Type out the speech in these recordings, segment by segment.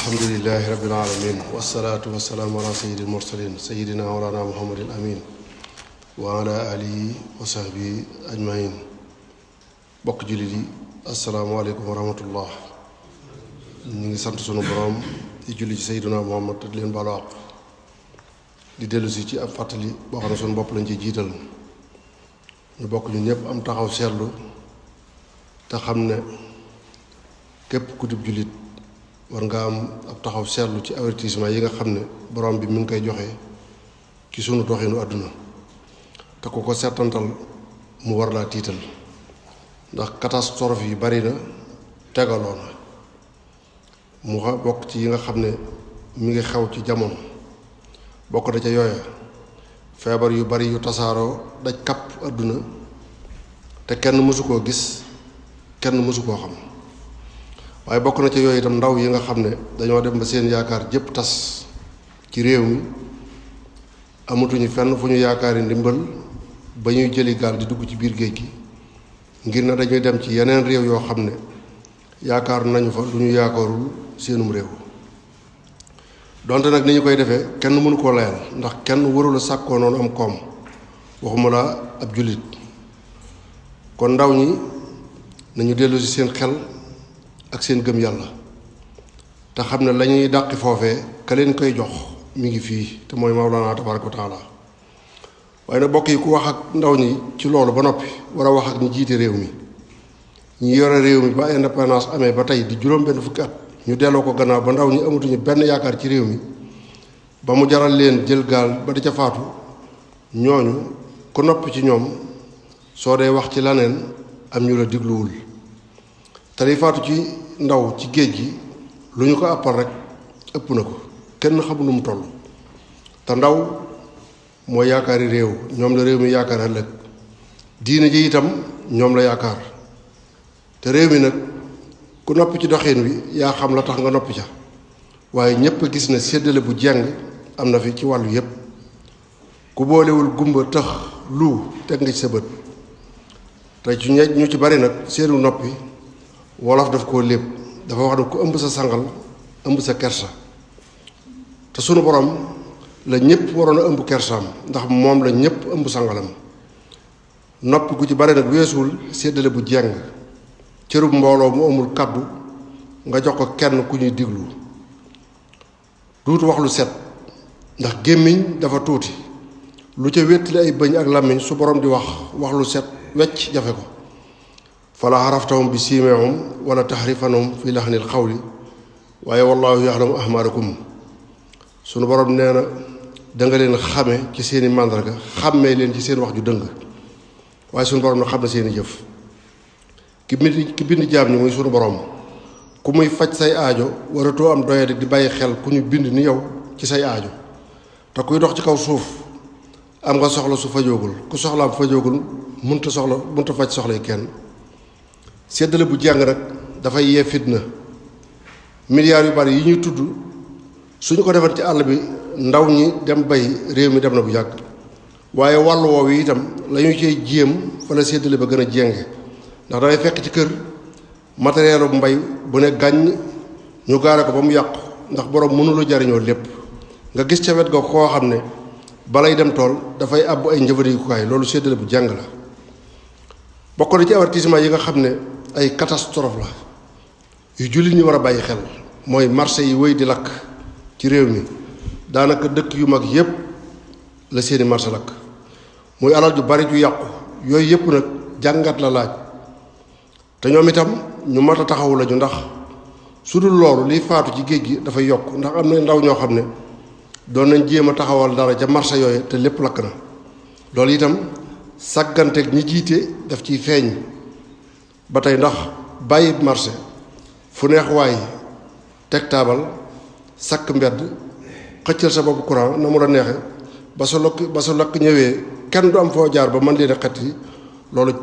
alhamdulillahi rabbil alamin wasalaatu wasalaamu ala sayyidil mursalin sayyidina walana muhammadin amin wa ala alihi wa sahbihi ajmain bokk jullit yi asalaamaaleykum wa rahmatullah. ñu ngi sant sunu borom di julli ci sayyidina muhammad te di leen baalu àq di dellusi ci ab fàttali boo xam ne sunu bopp lañ ci jiital ñu bokk ñun ñëpp am taxaw seetlu te xam ne képp ku dib jullit war nga am ab taxaw seetlu ci avertissement yi nga xam ne borom bi mi ngi koy joxe ci sunu doxinu àdduna te ku ko seetantal mu war laa tiital ndax catastrophe yi bari na tegaloo na mu bokk ci yi nga xam ne mi ngi xew ci jamono bokk na ca yooya feebar yu bari yu tasaaroo daj kapp àdduna te kenn mësu koo gis kenn mësu koo xam waaye bokk na ca yooyu itam ndaw yi nga xam ne dañoo dem ba seen yaakaar jëpp tas ci réew mi amatuñu fenn fu ñu yaakaari ndimbal ba ñuy jëli gaal di dugg ci biir géej gi ngir na dañuy dem ci yeneen réew yoo xam ne yaakaar nañu fa lu ñu yaakaarul seenum réew donte nag ni ñu koy defee kenn mënu koo layal ndax kenn warul a sàkkoo noonu am koom waxuma la ab jullit kon ndaw ñi nañu dellu si seen xel ak seen gëm yàlla te xam ne lañuy dàqi foofee ka leen koy jox mi ngi fii te mooy Mawlana tabaraka wa taala waaye nag bokk yi ku wax ak ndaw ñi ci loolu ba noppi war a wax ak ñi jiite réew mi ñi yore réew mi ba indépendance amee ba tey di juróom benn fukki at ñu delloo ko gannaaw ba ndaw ñi amatuñu benn yaakaar ci réew mi ba mu jaral leen jël gaal ba di ca faatu ñooñu ku noppi ci ñoom soo dee wax ci laneen am ñu la digluwul te li faatu ci ndaw ci géej gi lu ñu ko àppal rek ëpp na ko kenn xamul nu mu toll te ndaw mooy yaakaari réew ñoom la réew mi yaakaar ëllëg diine ji itam ñoom la yaakaar te réew mi nag ku noppi ci doxin wi yaa xam la tax nga noppi ca waaye ñépp a gis ne séddale bu jeng am na fi ci wàllu yépp ku boolewul gumba tax lu teg nga ci sa bët te ci ñu ci bari nag seenu noppi wolof daf koo lépp dafa wax ne ku ëmb sa sangal ëmb sa kersa te sunu borom la ñépp waroon a ëmb kersaam ndax moom la ñépp ëmb sangalam noppi gu ci bari nag weesuwul séddale bu jeng cërub mbooloo mu amul kàddu nga jox ko kenn ku ñuy diglu duutu wax lu set ndax gémmiñ dafa tuuti lu ca wéttali ay bëñ ak làmmiñ su borom di wax lu set wecc jafe ko fala xaraftahum bi siimeehum wala taxrifanahum fi laxnil xawli waaye wallahu yaxlamu ahmaarakum sunu borom nee na danga leen xame ci seeni màndarga xàmmee leen ci seen wax ju dëng waaye sunu borom nag xam na seeni jëf ki bind jaam ñi muy sunu borom ku muy faj say aajo waratoo am doyadi di bàyyi xel ku ñu bind ni yow ci say aajo te kuy dox ci kaw suuf am nga soxla su fajoogul ku soxlaam fajoogul munta faj soxlay kenn séddale bu jàng nag dafay yee fitna milliards yu bari yi ñuy tudd suñu ko defal ci àll bi ndaw ñi dem bay réew mi dem na bu yàgg waaye wàllu woowu itam la ñu cey jéem fa la séddale ba gën a jénge ndax dangay fekk ci kër matériel bu mbay bu ne gàññ ñu gaare ko ba mu yàqu ndax borom mënula jariñoo lépp nga gis ca wet ga koo xam ne balay dem tool dafay àbb ay njëfandikukaay loolu séddale bu jàng la bokk na ci avertissement yi nga xam ne ay catastrophe la yu jullit ñi war a bàyyi xel mooy marché yi wéy di lakk ci réew mi daanaka dëkk yu mag yépp la seeni marché lakk muy alal ju bari ju yàqu yooyu yépp nag jàngat la laaj te ñoom itam ñu mat a taxawu lañu ndax su dul loolu liy faatu ci géej gi dafay yokk ndax am na ndaw ñoo xam ne doon nañ jéem a taxawal dara ca marché yooyu te lépp lakk na loolu itam sàgganteeg ñi jiite daf ciy feeñ ba tey ndax bàyyi marché fu neex waay teg taabal sakk mbedd xëccal sa bopp courant na mu la neexe ba sa lakk ñëwee kenn du am foo jaar ba mën leen a xet yi loolu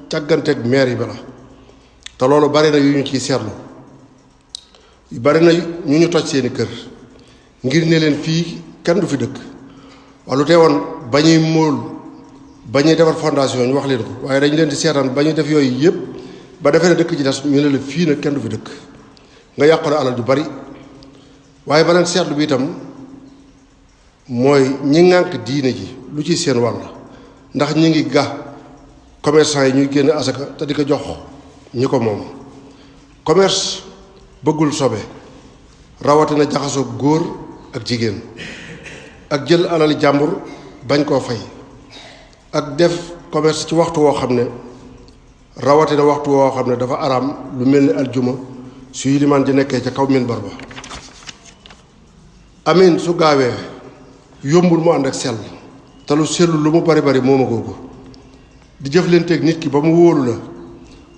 càgganteeg maire yi ba la te loolu bari na yu ñu ciy seetlu bari na ñu toj seeni kër ngir ne leen fii kenn du fi dëkk wala lu teewoon ba ñuy móol ba ñuy defar fondation ñu wax leen ko waaye dañu leen di seetaan ba ñuy def yooyu yëpp ba defee ne dëkk ci des ñu ne la fii nag kenn du fi dëkk nga yàqule alal ju bari. waaye beneen seetlu bi itam mooy ñi ŋànk diine ji lu ci seen wàll ndax ñi ngi ga commerçant yi ñuy génn asaka te di ko jox ñi ko moom. commerce bëggul sobe rawatina jaxasoo góor ak jigéen ak jël alali jàmbur bañ koo fay ak def commerce ci waxtu woo xam ne rawatina waxtu woo xam ne dafa araam lu mel ni aljuma su yilimaan ji nekkee ca kaw minbar ba. amin su gaawee yombul mu ànd ak sell te lu sellu lu mu bari bari mooma googu di jëflanteeg nit ki ba mu wóolu la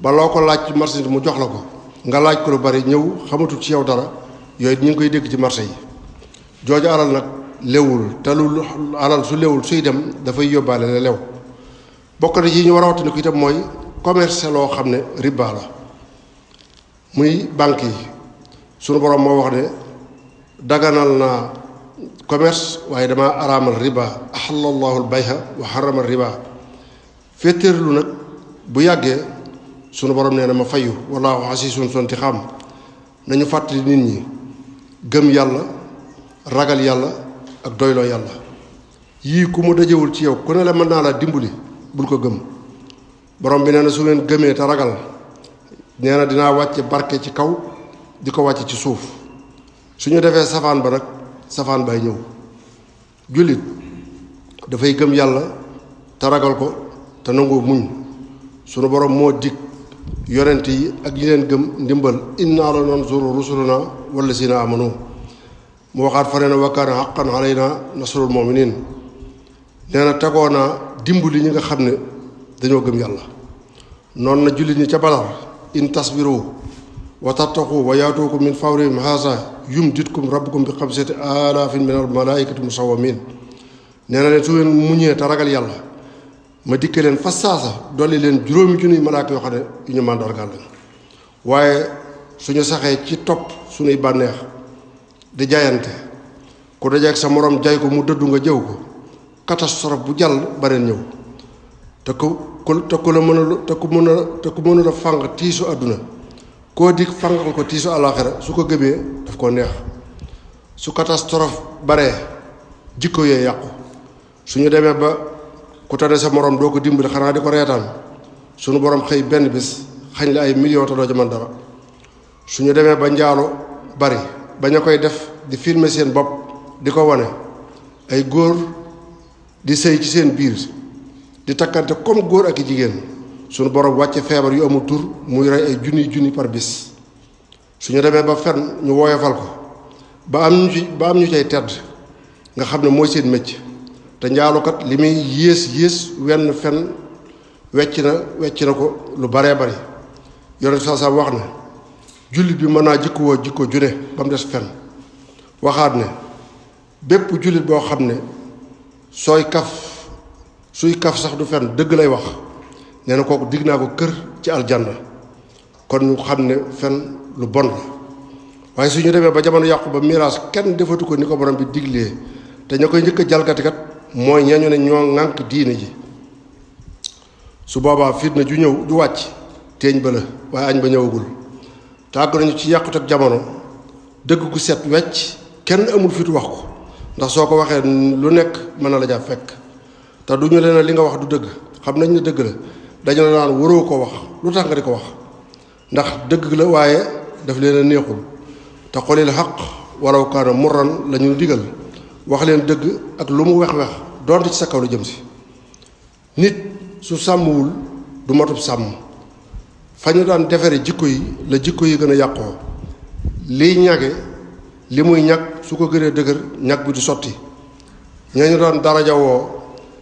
ba loo ko laaj ci marché mu jox la ko nga laaj ko lu bari ñëw xamatul ci yow dara yooyu ñu ngi koy dégg ci marché yi. jooju alal nag lewul te lu alal su lewul suy dem dafay yóbbaale la lew. bokk na yi ñu war a waxtaanee ko itam mooy commerce loo xam ne riba la muy banque yi. sunu borom moo wax ne daganal naa commerce waaye dama araamal riba ahallallahu albayha wa harrama riba. féetéerlu nag bu yàggee sunu borom nee na ma fayu wallaahu asiisun sonti xam. nañu fàttali nit ñi gëm yàlla ragal yàlla ak doyloo yàlla. yii ku mu dajewul ci yow ku ne la mën naa laa dimbali bul ko gëm. borom bi nee na su ngeen gëmee te ragal nee na dinaa wàcce barke ci kaw di ko wàcce ci suuf. su ñu defee safaan ba nag safaan bay ñëw. jullit dafay gëm yàlla te ragal ko te nangoo muñ. sunu borom moo dig yonent yi ak ñi leen gëm ndimbal inna la nansuru rusuluna wallazina amanu. mu waxaat fa ne na wa kaana haqqan alayna nasrul mu'minin. nee na tegoo naa dimbali ñi nga xam ne dañoo gëm yàlla. noonu na jullit ñi ca Badar in tasbiru wa tattaqu wa yaatuukum min fawrihim haasa yumditkum rabbukum bi xamsati alaafin min al malaikati musawwamin. nee na leen su ngeen muñee te ragal yàlla ma dikke leen fa saasa dolli leen juróomi junniy malaaka yoo xam ne yu ñu màndargaal lañ. waaye suñu saxee ci topp suñuy bànneex di jaayante ku dajeeg sa morom jay ko mu dëddu nga jëw ko catastrophe bu jàll baneen ñëw. te ku la mënul a fàng tiisu àdduna koo dig fàngal ko tiisu àllaaxira su ko gëmee daf koo neex. su catastrophe baree jikko yee yàqu. suñu demee ba ku tane sa morom doo ko dimbali xanaa di ko reetaan suñu borom xëy benn bis xañ la ay millions te doo ca mën dara. suñu demee ba njaalo bari ba ña koy def di filmer seen bopp di ko wane ay góor di sëy ci seen biir di takkante comme góor ak i jigéen suñu borom wàcce feebar yu amul tur muy rey ay junni par bis. suñu demee ba fen ñu woyofal ko ba am ñu cay tedd nga xam ne mooy seen mécc. te njaalukat li muy yées wenn fen wecc na ko lu baree bari. yonent saa wax ne jullit bi mën naa jikkowoo jikko june ba mu des fen. waxaat ne bépp jullit boo xam ne suy kaf sax du fen dëgg lay wax nee na kooku digg naa ko kër ci aljanna. kon ñu xam ne fen lu bon la. waaye su ñu demee ba jamono yàqu ba miraas kenn defatu ko ni ko borom bi diglee te ña koy njëkk a jalgatikat mooy ñañu ne ñoo ŋànk diine ji. su boobaa fitna ju ñëw du wàcc teeñ ba la waaye añ ba ñëwagul. tàgg nañu ci yàqut ak jamono dëgg gu set wecc kenn amul fitu wax ko ndax soo ko waxee lu nekk mën na la jaa fekk. te du ñu leen li nga wax du dëgg xam nañ ne dëgg la dañu la naan waroo ko wax lu tax nga di ko wax ndax dëgg la waaye daf leen a neexul. te xolil xaq walaw kaana murran la ñu digal wax leen dëgg ak lu mu wex doonte ci sa kaw la jëm si. nit su sàmmwul du matub sàmm. fa ñu daan defare jikko yi la jikko yi gën a yàqoo. liy ñage li muy ñag su ko gënee dëgër ñag bi du sotti. ñañu daan daraja woo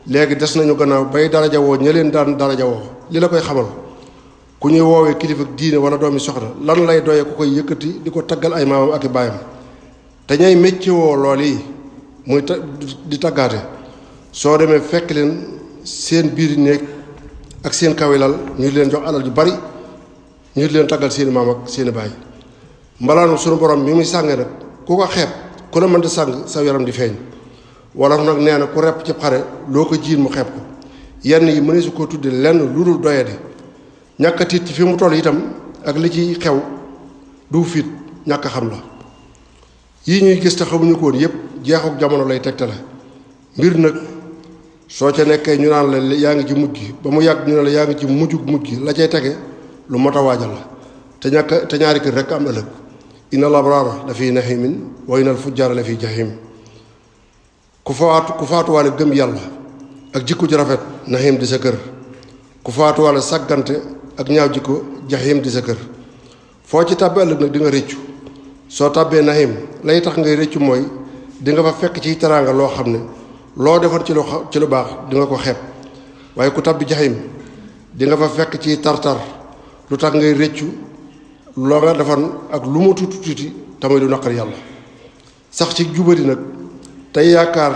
léegi des nañu gannaaw bay daraja woo ña leen daan daraja woo. li la koy xamal ku ñuy woowee kilifa diine wala doomi soxna lan lay doyee ku koy yëkkati di ko taggal ay maamam ak i baayam. te ñay mécce woo lool yi muy di taggaate soo demee fekk leen seen biir néeg ak seen kawilal ñu leen jox alal ju bari ñu leen taggal seeni maam ak seeni baay. mbalaanu sunu borom mi muy sànge nag ku ko xeeb ku la mën di sàng sa yaram di feeñ. wolof nag nee na ku repp ci xare loo ko jiin mu xeeb ko. yenn yi mëne su ko tudde lenn lu dul doyadi. ñàkk a tiit ci fi mu toll itam ak li ci xew du fit ñàkk xam la yii ñuy gis te xamuñu ko woon yépp jeexuk jamono lay tegtale mbir nag soo ca nekkee ñu naan la yaa ngi ci mujj gi ba mu yàgg ñu ne la yaa ngi ci mujjug mujj gi la cay tege lu mot a waajal la te ñaari kër rekk am ëllëg inna al abraara la fi nahimin wa inna al fujjaara la fi jahim ku faatuwaale gëm yàlla ak jikko ju rafet nahim di sa kër ku faatuwaale sàggante ak ñaaw jikko jahim di sa kër foo ci tàbbi ëllëg nag di nga réccu soo tàbbee nahim lay tax ngay réccu mooy di nga fa fekk ci teraanga loo xam ne loo defoon ci lu baax di nga ko xeeb waaye ku tàbbi jahim di nga fa fekk ci tartar lu tax ngay réccu loo nga defoon ak lu mu tuuti tuuti tamit lu naqar yàlla sax ci jubadi nag tey yaakaar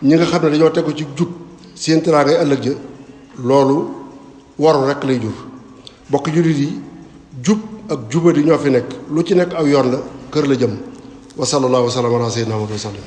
ñi nga xam ne dañoo tegu ci jub seen teraangay ëllëg ja loolu waru rekk lay jur bokk jullit yi jub ak jubadi ñoo fi nekk lu ci nekk aw yoon la kër la jëm wa sallallahu wa sallam ala sayyidina Muhammad wa sallam